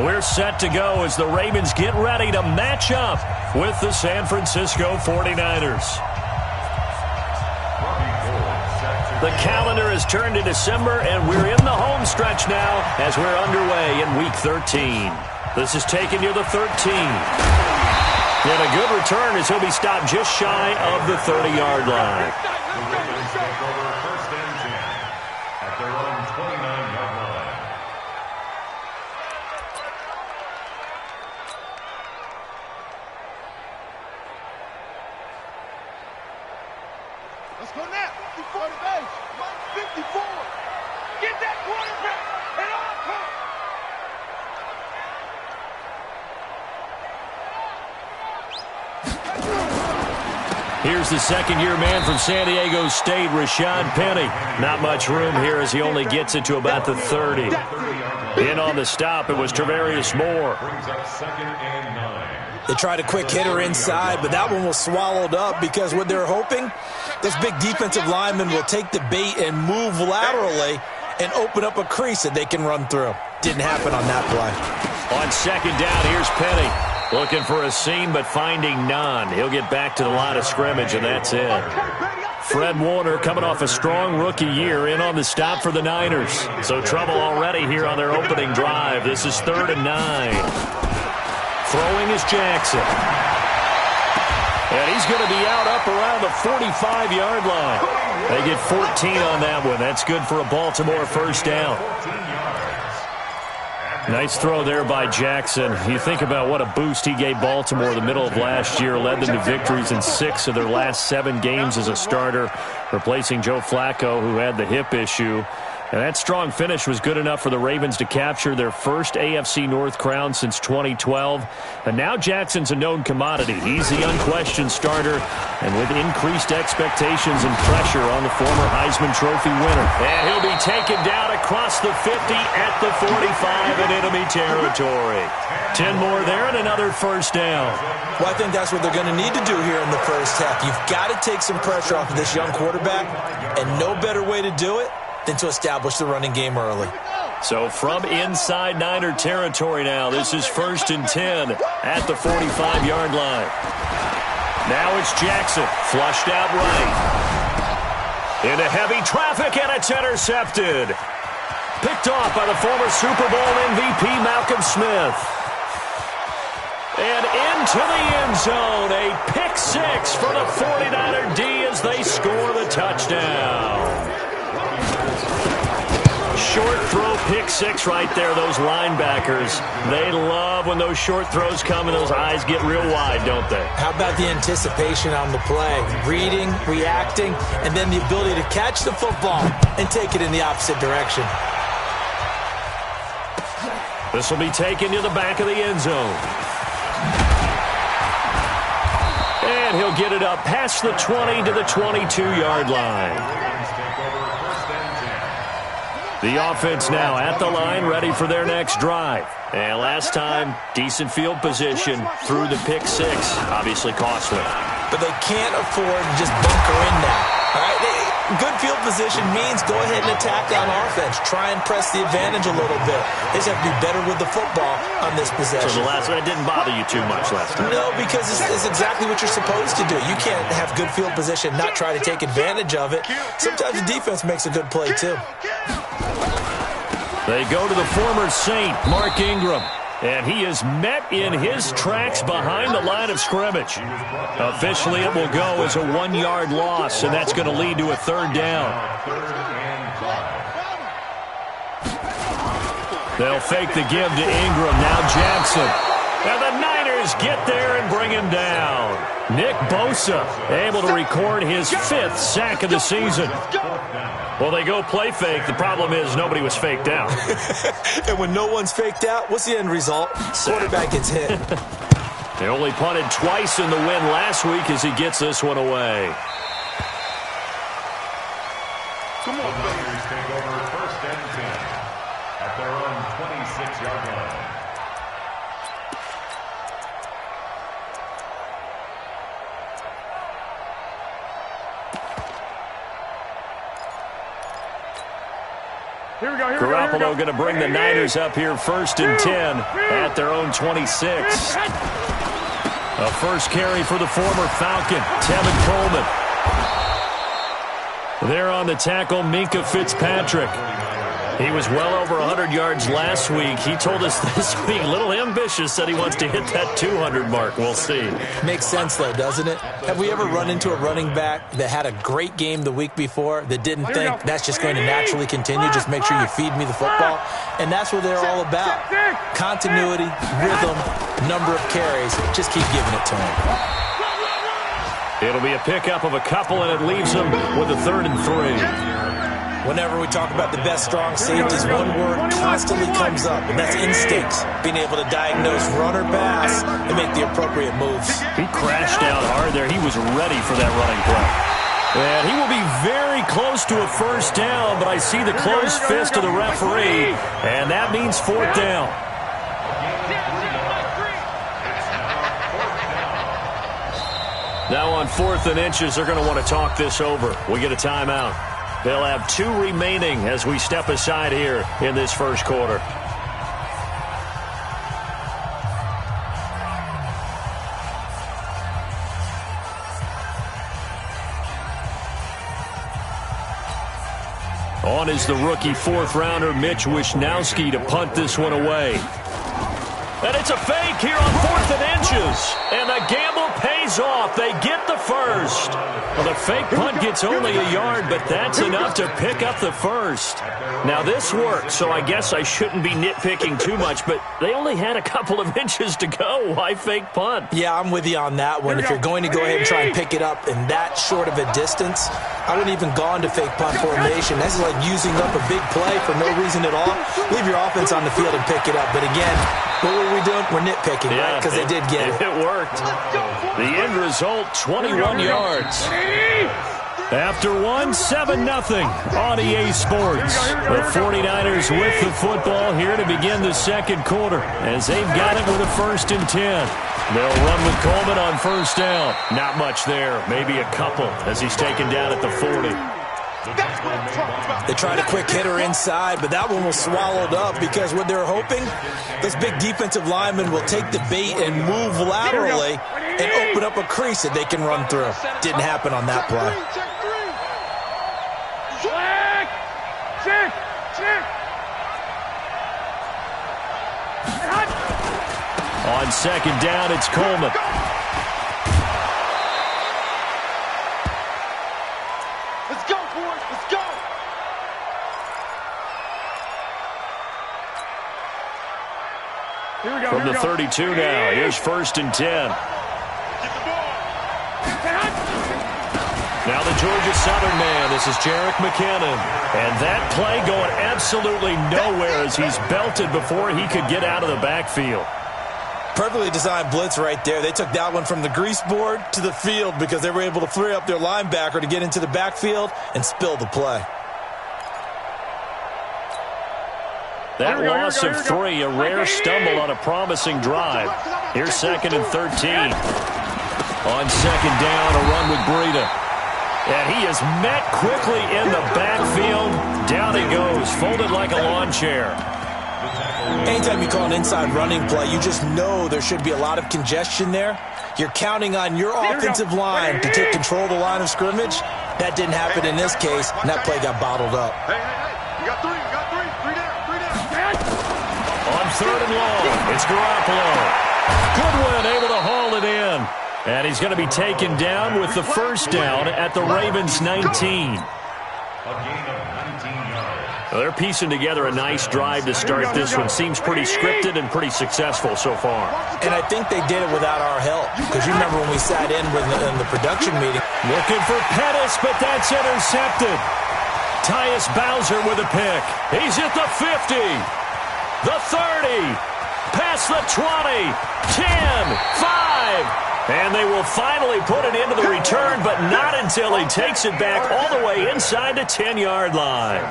We're set to go as the Ravens get ready to match up with the San Francisco 49ers. The calendar has turned to December, and we're in the home stretch now as we're underway in Week 13. This is taking you to 13. And a good return as he'll be stopped just shy of the 30-yard line. Let's go now. Before the base. 54. Get that quarterback. And on come. Here's the second-year man from San Diego State, Rashad Penny. Not much room here as he only gets it to about the 30. In on the stop, it was Travarius Moore. They tried a quick hitter inside, but that one was swallowed up because what they're hoping, those big defensive linemen will take the bait and move laterally and open up a crease that they can run through. Didn't happen on that play. On second down, here's Penny. Looking for a seam, but finding none. He'll get back to the line of scrimmage, and that's it. Fred Warner coming off a strong rookie year in on the stop for the Niners. So trouble already here on their opening drive. This is 3rd and 9. Throwing is Jackson. And he's going to be out up around the 45-yard line. They get 14 on that one. That's good for a Baltimore first down. Nice throw there by Jackson. You think about what a boost he gave Baltimore the middle of last year. Led them to victories in 6 of their last 7 games as a starter, replacing Joe Flacco, who had the hip issue. And that strong finish was good enough for the Ravens to capture their first AFC North crown since 2012. And now Jackson's a known commodity. He's the unquestioned starter, and with increased expectations and pressure on the former Heisman Trophy winner. And he'll be taken down across the 50 at the 45 in enemy territory. 10 more there and another first down. Well, I think that's what they're going to need to do here in the first half. You've got to take some pressure off of this young quarterback, and no better way to do it than to establish the running game early. So from inside Niner territory now, this is 1st and 10 at the 45-yard line. Now it's Jackson, flushed out right. Into heavy traffic, and it's intercepted. Picked off by the former Super Bowl MVP Malcolm Smith. And into the end zone, a pick 6 for the 49er D as they score the touchdown. Short throw, pick 6 right there. Those linebackers, they love when those short throws come and those eyes get real wide, don't they? How about the anticipation on the play? Reading, reacting, and then the ability to catch the football and take it in the opposite direction. This will be taken to the back of the end zone. And he'll get it up past the 20 to the 22-yard line. The offense now at the line, ready for their next drive. And last time, decent field position through the pick 6. Obviously costly. But they can't afford to just bunker in now. All right? Good field position means go ahead and attack on offense. Try and press the advantage a little bit. They just have to be better with the football on this possession. So the last one, it didn't bother you too much last time? No, because it's exactly what you're supposed to do. You can't have good field position, not try to take advantage of it. Sometimes the defense makes a good play, too. They go to the former Saint, Mark Ingram. And he is met in his tracks behind the line of scrimmage. Officially, it will go as a 1-yard loss, and that's going to lead to a 3rd down. They'll fake the give to Ingram. Now Jackson. And the Niners get there and bring him down. Nick Bosa able to record his 5th sack of the season. Well, they go play fake. The problem is nobody was faked out. And when no one's faked out, what's the end result? Quarterback gets hit. They only punted twice in the win last week as he gets this one away. Come on, Niners take over 1st and 10 at their own 26-yard line. Garoppolo going to bring the Niners up here 1st and 10 at their own 26. A first carry for the former Falcon, Tevin Coleman. There on the tackle, Minkah Fitzpatrick. He was well over 100 yards last week. He told us this week, a little ambitious, said he wants to hit that 200 mark. We'll see. Makes sense, though, doesn't it? Have we ever run into a running back that had a great game the week before that didn't think that's just going to naturally continue? Just make sure you feed me the football. And that's what they're all about. Continuity, rhythm, number of carries. Just keep giving it to him. It'll be a pickup of a couple, and it leaves them with a 3rd and 3. Whenever we talk about the best strong safeties, one word constantly comes up, and that's instincts. Being able to diagnose run or pass and make the appropriate moves. He crashed out hard there. He was ready for that running play. And he will be very close to a 1st down, but I see the closed fist of the referee, and that means 4th down. Now on 4th and inches, they're going to want to talk this over. We get a timeout. They'll have 2 remaining as we step aside here in this first quarter. On is the rookie 4th-rounder Mitch Wishnowsky to punt this one away. And it's a fake here on 4th and inches. And the gamble pays off. They get the first. Well, the fake punt gets only a yard, but that's enough to pick up the first. Now, this worked, so I guess I shouldn't be nitpicking too much, but they only had a couple of inches to go. Why fake punt? Yeah, I'm with you on that one. If you're going to go ahead and try and pick it up in that short of a distance, I wouldn't even gone to fake punt formation. This is like using up a big play for no reason at all. Leave your offense on the field and pick it up. But again, what were we doing? We're nitpicking, right? Because they did get it. It worked. The end result, 21 yards. After 7-0 on EA Sports. The 49ers with the football here to begin the second quarter as they've got it with a 1st and 10. They'll run with Coleman on 1st down. Not much there. Maybe a couple as he's taken down at the 40. They tried a quick hitter inside, but that one was swallowed up because what they're hoping, this big defensive lineman will take the bait and move laterally and open up a crease that they can run through. Didn't happen on that play. On 2nd down, it's Coleman. Let's go, boys. Let's go. Here we go. From the 32 now, here's 1st and 10. Get the ball. Now the Georgia Southern man, this is Jerick McKinnon. And that play going absolutely nowhere as he's belted before he could get out of the backfield. Perfectly designed blitz right there. They took that one from the grease board to the field because they were able to free up their linebacker to get into the backfield and spill the play. That loss of 3, a rare stumble on a promising drive. Here's 2nd and 13. On 2nd down, a run with Breida. And he is met quickly in the backfield. Down he goes, folded like a lawn chair. Anytime you call an inside running play, you just know there should be a lot of congestion there. You're counting on your offensive line to take control of the line of scrimmage. That didn't happen in this case, and that play got bottled up. Hey. You got 3. You got 3. 3 down. On 3rd and long, it's Garoppolo. Goodwin able to haul it in. And he's going to be taken down with the 1st down at the Ravens' 19. Well, they're piecing together a nice drive to start this one. Seems pretty scripted and pretty successful so far. And I think they did it without our help. Because you remember when we sat in in the production meeting. Looking for Pettis, but that's intercepted. Tyus Bowser with a pick. He's at the 50, the 30, past the 20, 10, 5. And they will finally put it into the return, but not until he takes it back all the way inside the 10-yard line.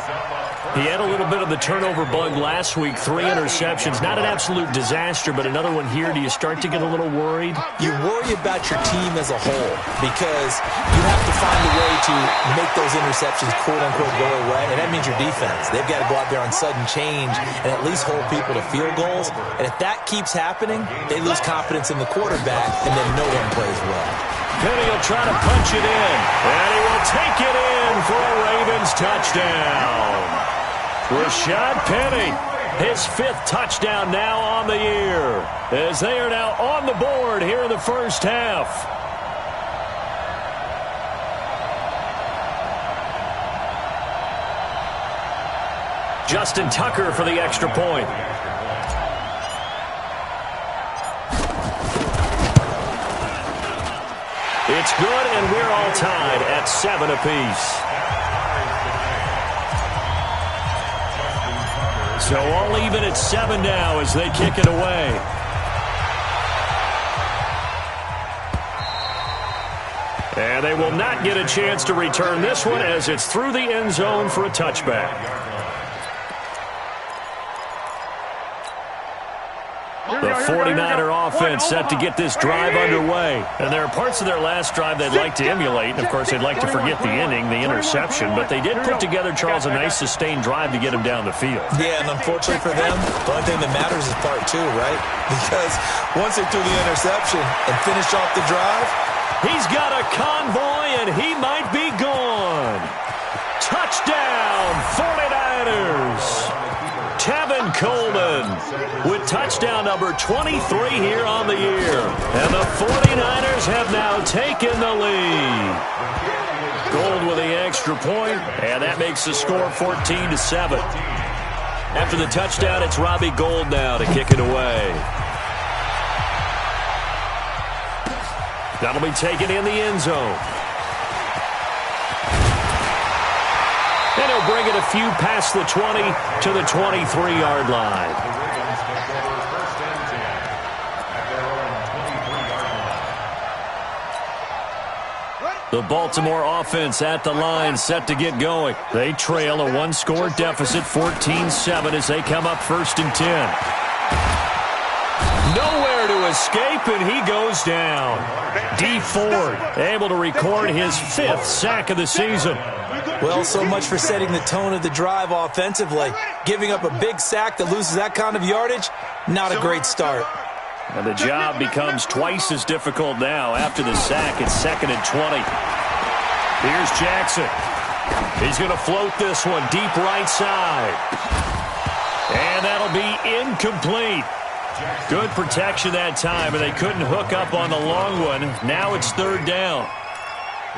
He had a little bit of the turnover bug last week, 3 interceptions. Not an absolute disaster, but another one here. Do you start to get a little worried? You worry about your team as a whole because you have to find a way to make those interceptions, quote-unquote, go away, and that means your defense. They've got to go out there on sudden change and at least hold people to field goals, and if that keeps happening, they lose confidence in the quarterback, and then no one plays well. Penny will try to punch it in, and he will take it in for a Ravens touchdown. Rashad Penny, his 5th touchdown now on the year, as they are now on the board here in the first half. Justin Tucker for the extra point. It's good, and we're all tied at 7 apiece. So all even at 7 now as they kick it away. And they will not get a chance to return this one as it's through the end zone for a touchback. The 49er offense set to get this drive underway. And there are parts of their last drive they'd like to emulate. And, of course, they'd like to forget the inning, the interception. But they did put together, Charles, a nice sustained drive to get him down the field. Yeah, and unfortunately for them, the only thing that matters is part 2, right? Because once they threw the interception and finished off the drive, he's got a convoy, and he might be gone. Touchdown, 49ers. Tevin Coleman with touchdown number 23 here on the year. And the 49ers have now taken the lead. Gold with the extra point, and that makes the score 14-7. After the touchdown, it's Robbie Gould now to kick it away. That'll be taken in the end zone. And he'll bring it a few past the 20 to the 23-yard line. The Baltimore offense at the line, set to get going. They trail a 1-score deficit, 14-7, as they come up 1st and 10. Nowhere to escape, and he goes down. D. Ford able to record his 5th sack of the season. Well, so much for setting the tone of the drive offensively. Giving up a big sack that loses that kind of yardage, not a great start. And the job becomes twice as difficult now. After the sack, it's 2nd and 20. Here's Jackson. He's going to float this one deep right side. And that'll be incomplete. Good protection that time, and they couldn't hook up on the long one. Now it's 3rd down.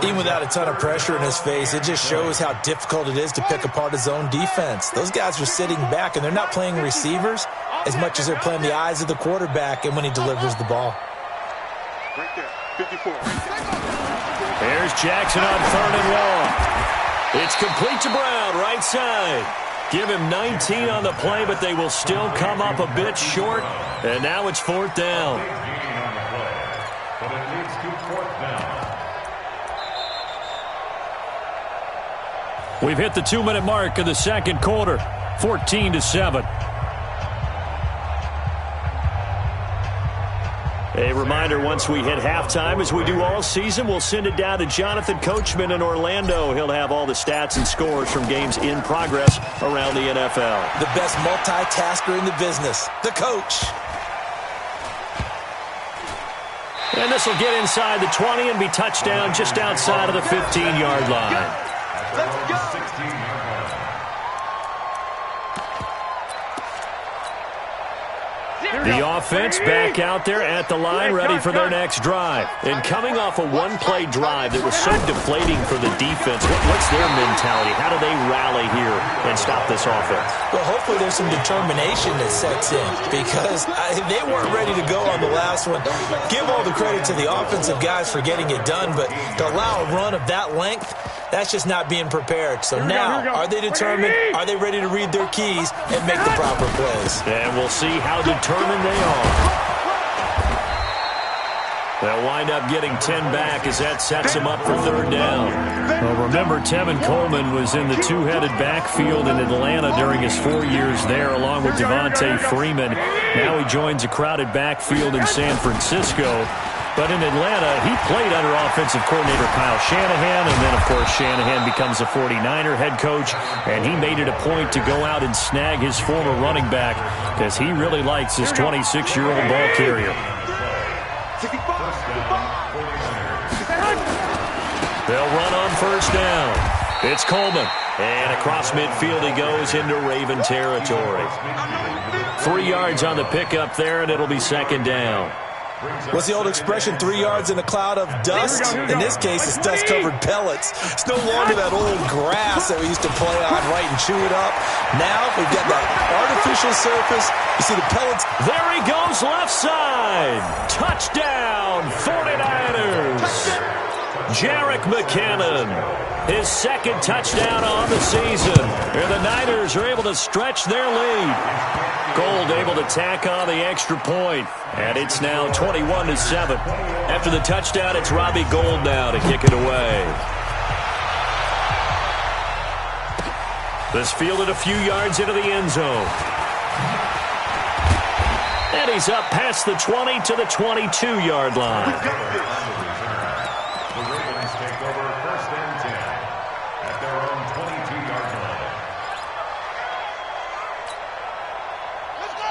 Even without a ton of pressure in his face, it just shows how difficult it is to pick apart his own defense. Those guys are sitting back, and they're not playing receivers as much as they're playing the eyes of the quarterback and when he delivers the ball. Right there, 54. There's Jackson on 3rd and long. It's complete to Brown, right side. Give him 19 on the play, but they will still come up a bit short. And now it's 4th down. We've hit the 2-minute mark of the 2nd quarter, 14-7. A reminder, once we hit halftime, as we do all season, we'll send it down to Jonathan Coachman in Orlando. He'll have all the stats and scores from games in progress around the NFL. The best multitasker in the business, the coach. And this will get inside the 20 and be touchdown just outside of the 15-yard line. Let's go. The offense back out there at the line, ready for their next drive. And coming off a one-play drive that was so deflating for the defense, what's their mentality? How do they rally here and stop this offense? Well, hopefully there's some determination that sets in because they weren't ready to go on the last one. Give all the credit to the offensive guys for getting it done, but to allow a run of that length, that's just not being prepared. So now, are they determined? Are they ready to read their keys and make the proper plays? And we'll see how determined they are. They'll wind up getting 10 back as that sets them up for third down. Well, remember, Tevin Coleman was in the two-headed backfield in Atlanta during his 4 years there, along with Devontae Freeman. Now he joins a crowded backfield in San Francisco. But in Atlanta, he played under offensive coordinator Kyle Shanahan, and then, of course, Shanahan becomes a 49er head coach, and he made it a point to go out and snag his former running back because he really likes his 26-year-old ball carrier. They'll run on first down. It's Coleman. And across midfield he goes into Raven territory. 3 yards on the pickup there, and it'll be second down. What's the old expression, 3 yards in a cloud of dust? In this case, it's dust-covered pellets. It's no longer that old grass that we used to play on, right, and chew it up. Now we've got that artificial surface. You see the pellets. There he goes, left side. Touchdown, 49ers. Jerick McKinnon, his second touchdown on the season. And the Niners are able to stretch their lead. Gold able to tack on the extra point. And it's now 21-7. After the touchdown, it's Robbie Gould now to kick it away. This fielded a few yards into the end zone. And he's up past the 20 to the 22-yard line.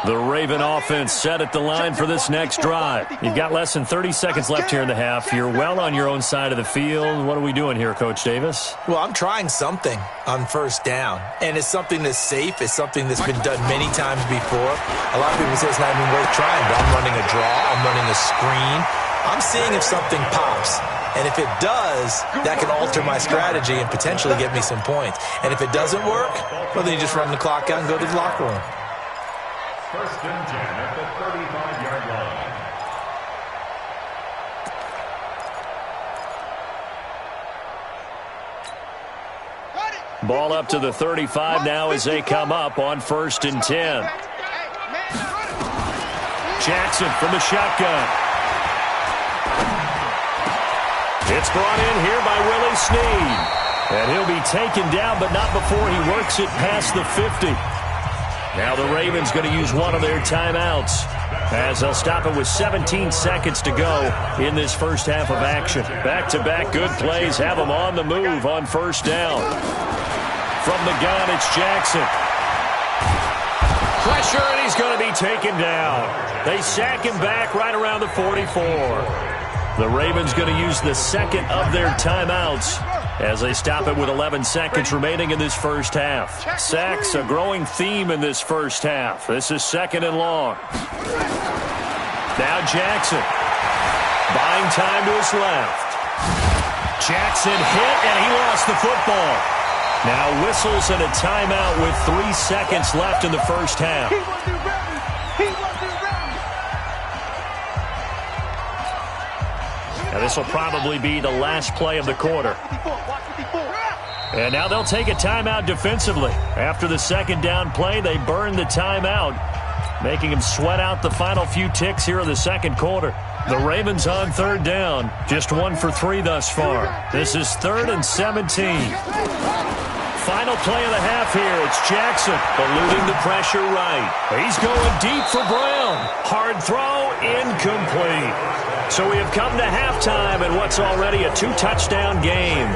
The Raven offense set at the line for this next drive. You've got less than 30 seconds left here in the half. You're well on your own side of the field. What are we doing here, Coach Davis? Well, I'm trying something on first down, and it's something that's safe. It's something that's been done many times before. A lot of people say it's not even worth trying, but I'm running a draw. I'm running a screen. I'm seeing if something pops. And if it does, that can alter my strategy and potentially get me some points. And if it doesn't work, well, then you just run the clock out and go to the locker room. First and 10 at the 35-yard line. Ball up to the 35 now as they come up on first and 10. Jackson from the shotgun. It's brought in here by Willie Snead. And he'll be taken down, but not before he works it past the 50. Now the Ravens going to use one of their timeouts as they'll stop it with 17 seconds to go in this first half of action. Back-to-back good plays have them on the move on first down. From the gun, it's Jackson. Pressure, and he's going to be taken down. They sack him back right around the 44. The Ravens going to use the second of their timeouts as they stop it with 11 seconds remaining in this first half. Sacks, a growing theme in this first half. This is second and long. Now Jackson. Buying time to his left. Jackson hit, and he lost the football. Now whistles and a timeout with 3 seconds left in the first half. He wasn't ready. He wasn't ready. Now this will probably be the last play of the quarter. And now they'll take a timeout defensively. After the second down play, they burn the timeout, making them sweat out the final few ticks here in the second quarter. The Ravens on third down, just 1 for 3 thus far. This is 3rd and 17. Final play of the half here. It's Jackson eluding the pressure right. He's going deep for Brown. Hard throw, incomplete. So we have come to halftime in what's already a 2-touchdown game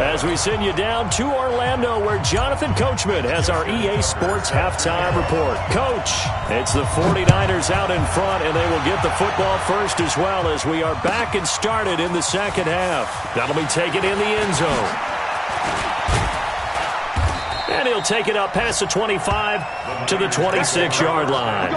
as we send you down to Orlando where Jonathan Coachman has our EA Sports halftime report. Coach, it's the 49ers out in front, and they will get the football first as well as we are back and started in the second half. That'll be taken in the end zone. And he'll take it up past the 25 to the 26-yard line.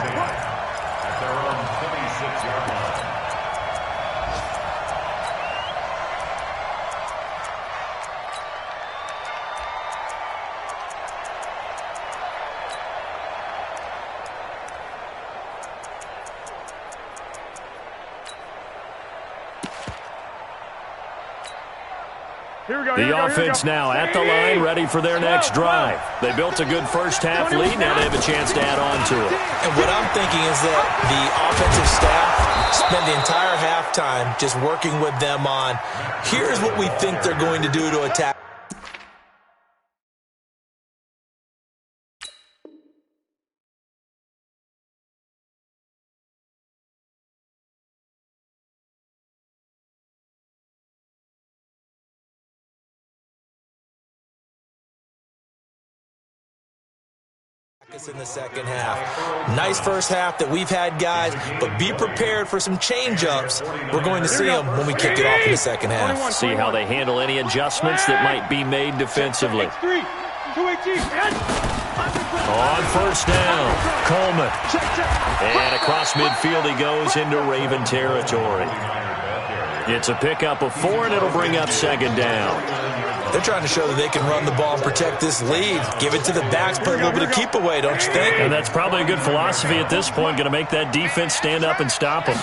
The offense now at the line, ready for their next drive. They built a good first-half lead. Now they have a chance to add on to it. And what I'm thinking is that the offensive staff spend the entire halftime just working with them on, here's what we think they're going to do to attack. In the second half. Nice first half that we've had, guys, but be prepared for some change-ups. We're going to see them when we kick it off in the second half. See how they handle any adjustments that might be made defensively. On first down, Coleman. And across midfield he goes into Raven territory. It's a pickup of 4, and it'll bring up second down. They're trying to show that they can run the ball and protect this lead. Give it to the backs, play a little bit of keep away, don't you think? And that's probably a good philosophy at this point, going to make that defense stand up and stop them.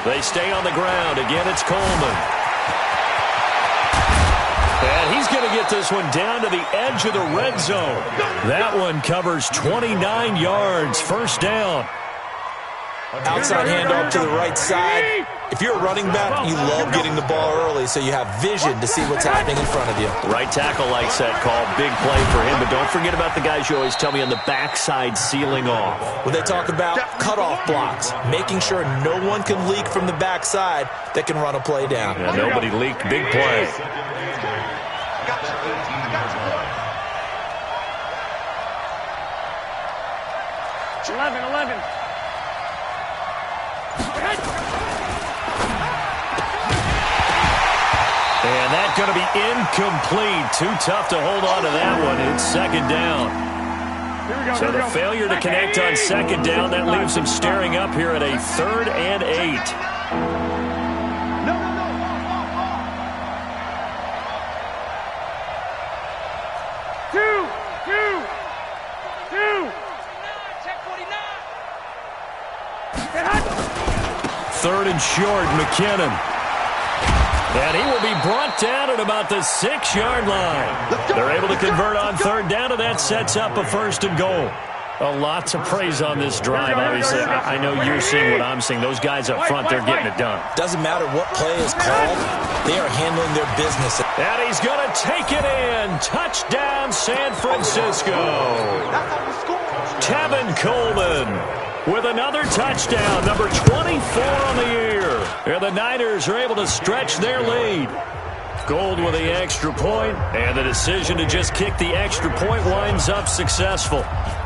They stay on the ground. Again, it's Coleman. And he's going to get this one down to the edge of the red zone. That one covers 29 yards, first down. Outside handoff to the right side. If you're a running back, you love getting the ball early so you have vision to see what's happening in front of you. Right tackle likes that call. Big play for him, but don't forget about the guys you always tell me on the backside sealing off. When they talk about cutoff blocks, making sure no one can leak from the backside that can run a play down. Yeah, nobody leaked. Big play. 11. And that's going to be incomplete. Too tough to hold on to that one. It's second down. So the failure to connect on second down, that leaves them staring up here at a 3rd and 8. Third and short, McKinnon. And he will be brought down at about the 6-yard line. They're able to convert on third down, and that sets up a 1st and goal. Lots of praise on this drive, obviously. I know you're seeing what I'm seeing. Those guys up front, they're getting it done. Doesn't matter what play is called. They are handling their business. And he's going to take it in. Touchdown, San Francisco. Tevin Coleman with another touchdown, number 24 on the year. And the Niners are able to stretch their lead. Gold with the extra point, and the decision to just kick the extra point winds up successful.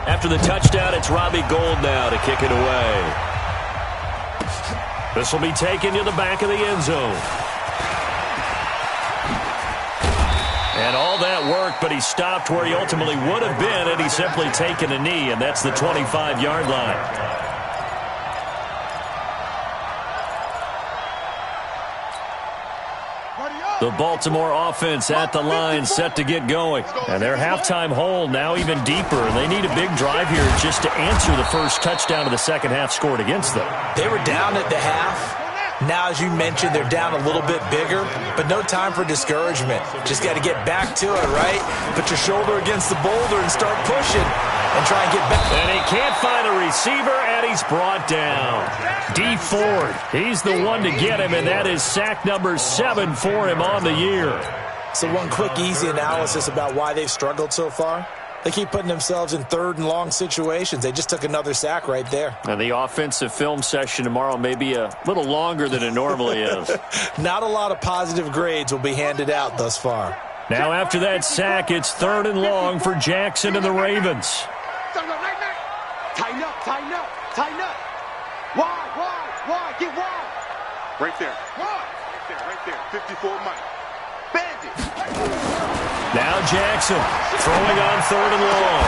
After the touchdown, it's Robbie Gould now to kick it away. This will be taken to the back of the end zone. And all that work, but he stopped where he ultimately would have been had he simply taken a knee, and that's the 25-yard line. The Baltimore offense at the line, set to get going. And their halftime hole now even deeper. They need a big drive here just to answer the first touchdown of the second half scored against them. They were down at the half. Now, as you mentioned, they're down a little bit bigger, but no time for discouragement. Just got to get back to it, right? Put your shoulder against the boulder and start pushing and try and get back. And he can't find a receiver, and he's brought down. D. Ford, he's the one to get him, and that is sack number 7 for him on the year. So one quick, easy analysis about why they've struggled so far. They keep putting themselves in 3rd and long situations. They just took another sack right there. And the offensive film session tomorrow may be a little longer than it normally is. Not a lot of positive grades will be handed out thus far. Now after that sack, it's 3rd and long for Jackson and the Ravens. Tighten up. Wide, get wide. Right there. Right there. 54 Mike. Bandit. Now Jackson throwing on 3rd and long.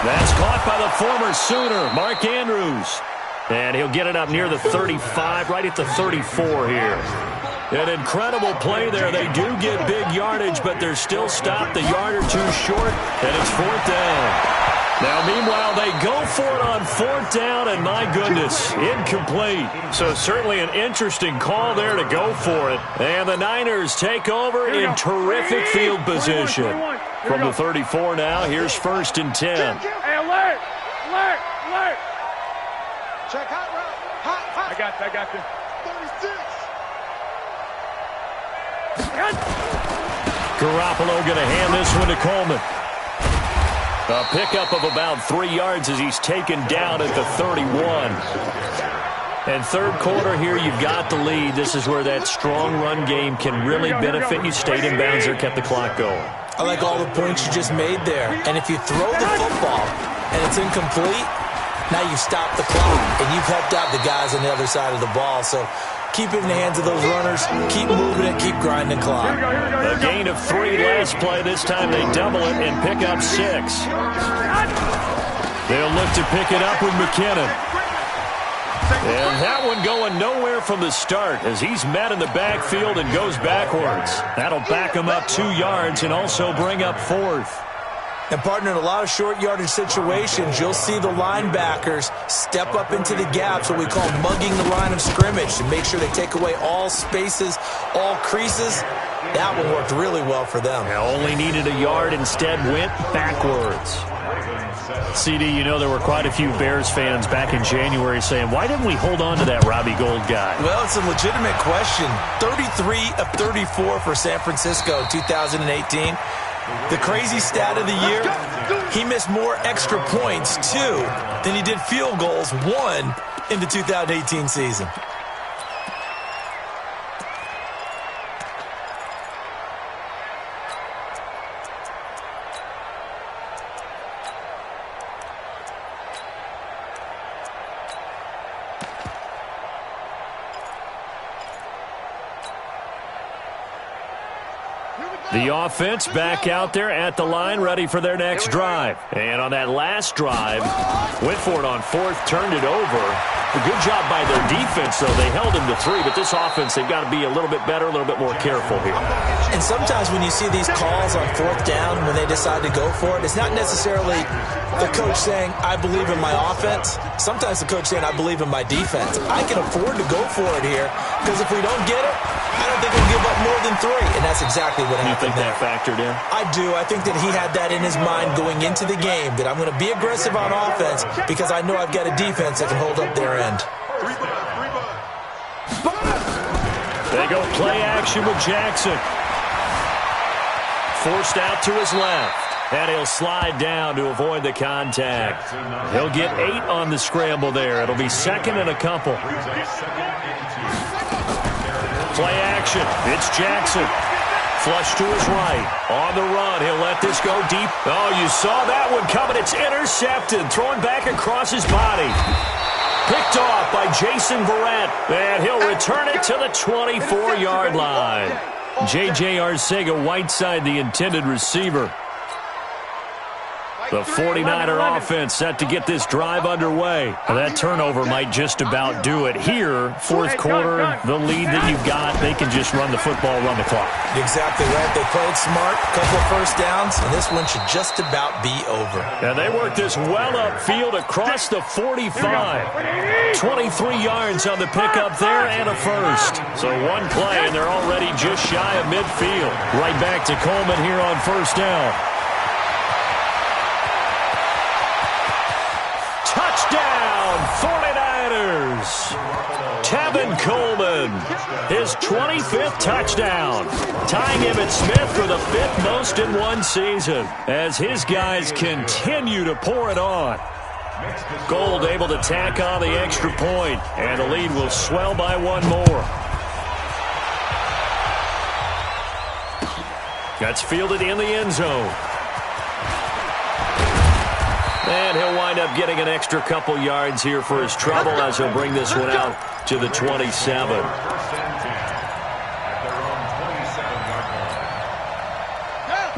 That's caught by the former Sooner, Mark Andrews. And he'll get it up near the 35, right at the 34 here. An incredible play there. They do get big yardage, but they're still stopped a yard or two short, and it's 4th down. Now, meanwhile, they go for it on 4th down, and my goodness, incomplete. So certainly an interesting call there to go for it. And the Niners take over in terrific field position. From the 34 now, here's 1st and 10. Hey, alert! Alert! Alert! Check hot route. Hot. I got you. 36. Garoppolo going to hand this one to Coleman. A pickup of about 3 yards as he's taken down at the 31. And third quarter here, you've got the lead. This is where that strong run game can really benefit you. Stayed in bounds there, kept the clock going. I like all the points you just made there. And if you throw the football and it's incomplete, now you stop the clock, and you've helped out the guys on the other side of the ball. So keep it in the hands of those runners. Keep moving it. Keep grinding clock. A gain of 3 last play. This time they double it and pick up 6. They'll look to pick it up with McKinnon. And that one going nowhere from the start as he's met in the backfield and goes backwards. That'll back him up 2 yards and also bring up 4th. And, partner, in a lot of short yardage situations, you'll see the linebackers step up into the gaps, what we call mugging the line of scrimmage, to make sure they take away all spaces, all creases. That one worked really well for them. Only needed a yard, instead went backwards. CD, you know there were quite a few Bears fans back in January saying, why didn't we hold on to that Robbie Gould guy? Well, it's a legitimate question. 33 of 34 for San Francisco 2018. The crazy stat of the year, he missed more extra points, 2, than he did field goals, 1, in the 2018 season. The offense back out there at the line, ready for their next drive. And on that last drive, went for it on 4th, turned it over. A good job by their defense, though. They held him to 3, but this offense, they've got to be a little bit better, a little bit more careful here. And sometimes when you see these calls on 4th down, when they decide to go for it, it's not necessarily the coach saying, I believe in my offense. Sometimes the coach saying, I believe in my defense. I can afford to go for it here, because if we don't get it, I don't think we'll give up more than 3, and that's exactly what happened. You think that factored in? I do. I think that he had that in his mind going into the game, that I'm going to be aggressive on offense because I know I've got a defense that can hold up their end. They go play action with Jackson. Forced out to his left. And he'll slide down to avoid the contact. He'll get 8 on the scramble there. It'll be 2nd and a couple. Play action. It's Jackson. Flush to his right. On the run. He'll let this go deep. Oh, you saw that one coming. It's intercepted. Thrown back across his body. Picked off by Jason Verrett. And he'll return it to the 24-yard line. J.J. Arcega-Whiteside, the intended receiver. The 49er offense set to get this drive underway. That turnover might just about do it. Here, 4th quarter, the lead that you've got, they can just run the football, run the clock. Exactly right. They played smart, a couple of first downs, and this one should just about be over. And they work this well upfield across the 45. 23 yards on the pickup there and a first. So one play, and they're already just shy of midfield. Right back to Coleman here on 1st down. Touchdown, 49ers. Tevin Coleman, his 25th touchdown, tying Emmitt Smith for the 5th most in one season as his guys continue to pour it on. Gould able to tack on the extra point, and the lead will swell by 1 more. That's fielded in the end zone. And he'll wind up getting an extra couple yards here for his trouble as he'll bring this one out to the 27.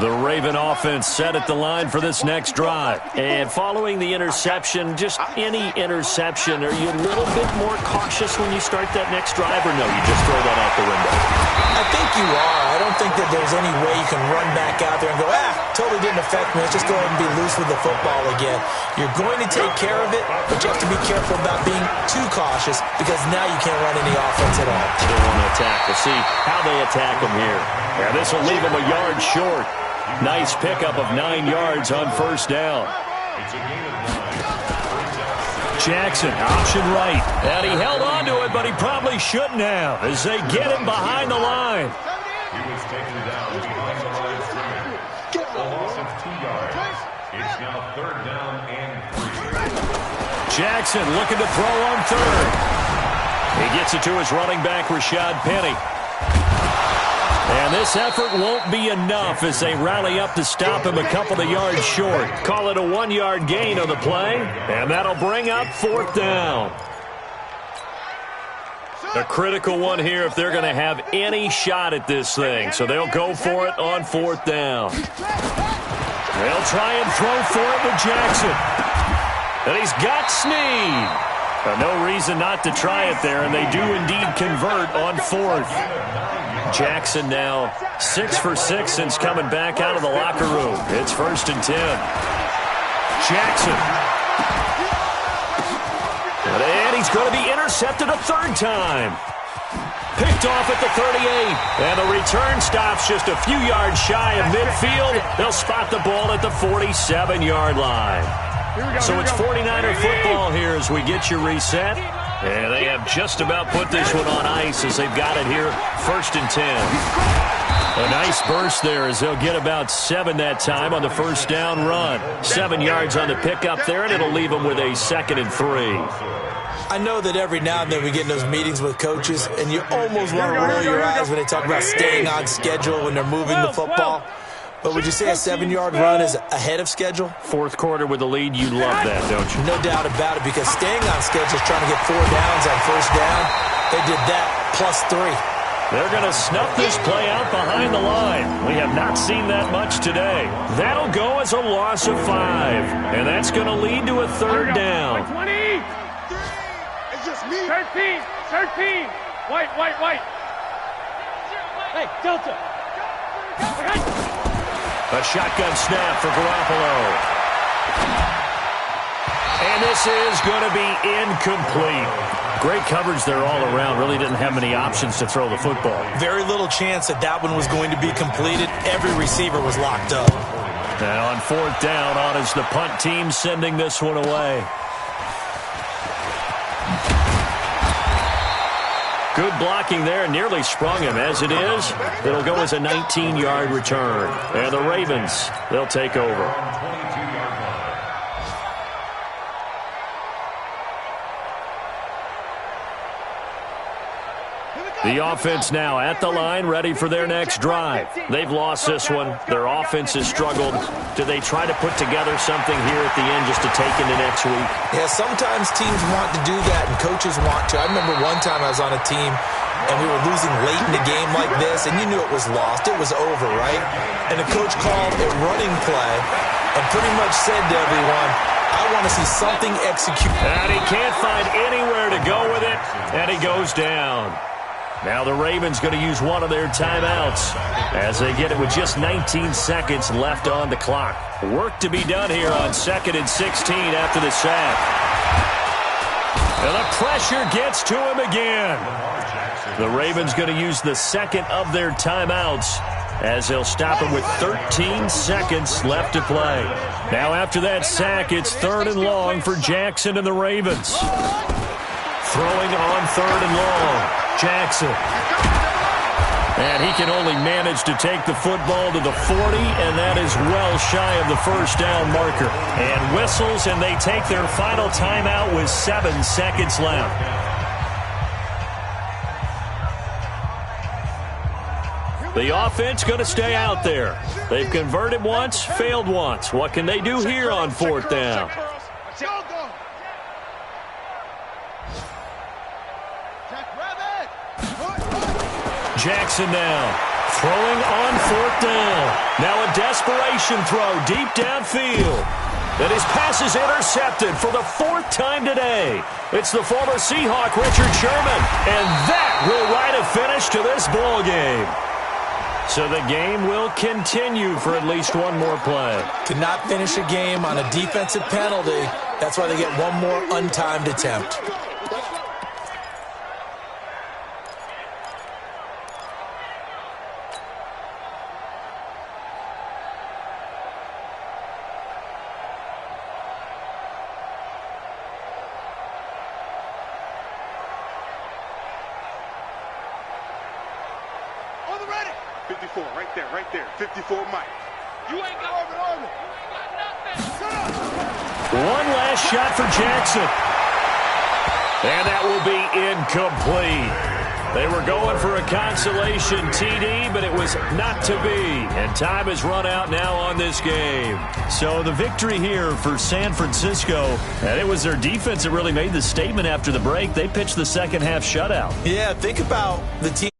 The Raven offense set at the line for this next drive. And following the interception, just any interception, are you a little bit more cautious when you start that next drive, or no, you just throw that out the window? I think you are. I don't think that there's any way you can run back out there and go, totally didn't affect me. Let's just go ahead and be loose with the football again. You're going to take care of it, but you have to be careful about being too cautious because now you can't run any offense at all. Still want to attack. We'll see how they attack him here. Yeah, this will leave him a yard short. Nice pickup of 9 yards on first down. Jackson, option right. And he held on to it, but he probably shouldn't have as they get him behind the line. He was taken down behind the line of scrimmage. A loss of 2 yards. It's now 3rd down and 3. Jackson looking to throw on 3rd. He gets it to his running back, Rashad Penny. And this effort won't be enough as they rally up to stop him a couple of yards short. Call it a 1-yard gain on the play, and that'll bring up 4th down. A critical one here if they're going to have any shot at this thing. So they'll go for it on 4th down. They'll try and throw for it with Jackson. And he's got Snead. No reason not to try it there, and they do indeed convert on 4th. Jackson now 6 for 6 since coming back out of the locker room. It's 1st and 10. Jackson. And he's going to be intercepted a 3rd time. Picked off at the 38. And the return stops just a few yards shy of midfield. They'll spot the ball at the 47-yard line. So it's 49er football here as we get you reset. And they have just about put this one on ice as they've got it here, 1st and 10. A nice burst there as they'll get about 7 that time on the first down run. 7 yards on the pickup there, and it'll leave them with a 2nd and 3. I know that every now and then we get in those meetings with coaches, and you almost want to roll your eyes when they talk about staying on schedule when they're moving the football. But would you say a 7-yard run is ahead of schedule? 4th quarter with the lead, you love that, don't you? No doubt about it, because staying on schedule is trying to get 4 downs on first down. They did that plus 3. They're going to snuff this play out behind the line. We have not seen that much today. That'll go as a loss of 5. And that's going to lead to a 3rd down. 20. It's just me. 13. White. Hey, Delta. A shotgun snap for Garoppolo. And this is going to be incomplete. Great coverage there all around. Really didn't have many options to throw the football. Very little chance that one was going to be completed. Every receiver was locked up. Now on 4th down, on is the punt team sending this one away. Good blocking there, nearly sprung him. As it is, it'll go as a 19-yard return. And the Ravens, they'll take over. The offense now at the line, ready for their next drive. They've lost this one. Their offense has struggled. Do they try to put together something here at the end just to take into next week? Yeah, sometimes teams want to do that, and coaches want to. I remember one time I was on a team, and we were losing late in the game like this, and you knew it was lost. It was over, right? And the coach called a running play and pretty much said to everyone, I want to see something executed. And he can't find anywhere to go with it, and he goes down. Now the Ravens going to use one of their timeouts as they get it with just 19 seconds left on the clock. Work to be done here on 2nd and 16 after the sack. And the pressure gets to him again. The Ravens going to use the 2nd of their timeouts as they'll stop him with 13 seconds left to play. Now after that sack, it's 3rd and long for Jackson and the Ravens. Throwing on 3rd and long. Jackson. And he can only manage to take the football to the 40, and that is well shy of the first down marker. And whistles, and they take their final timeout with 7 seconds left. The offense going to stay out there. They've converted once, failed once. What can they do here on 4th down? Jackson now Throwing on 4th down. Now a desperation throw deep downfield. And his pass is intercepted for the 4th time today. It's the former Seahawk, Richard Sherman. And that will write a finish to this ball game. So the game will continue for at least one more play. Cannot finish a game on a defensive penalty. That's why they get one more untimed attempt. On the ready. 54, right there. 54, Mike. You ain't got nothing. One last shot for Jackson. And that will be incomplete. They were going for a consolation TD, but it was not to be. And time has run out now on this game. So the victory here for San Francisco, and it was their defense that really made the statement after the break. They pitched the second half shutout. Yeah, think about the team.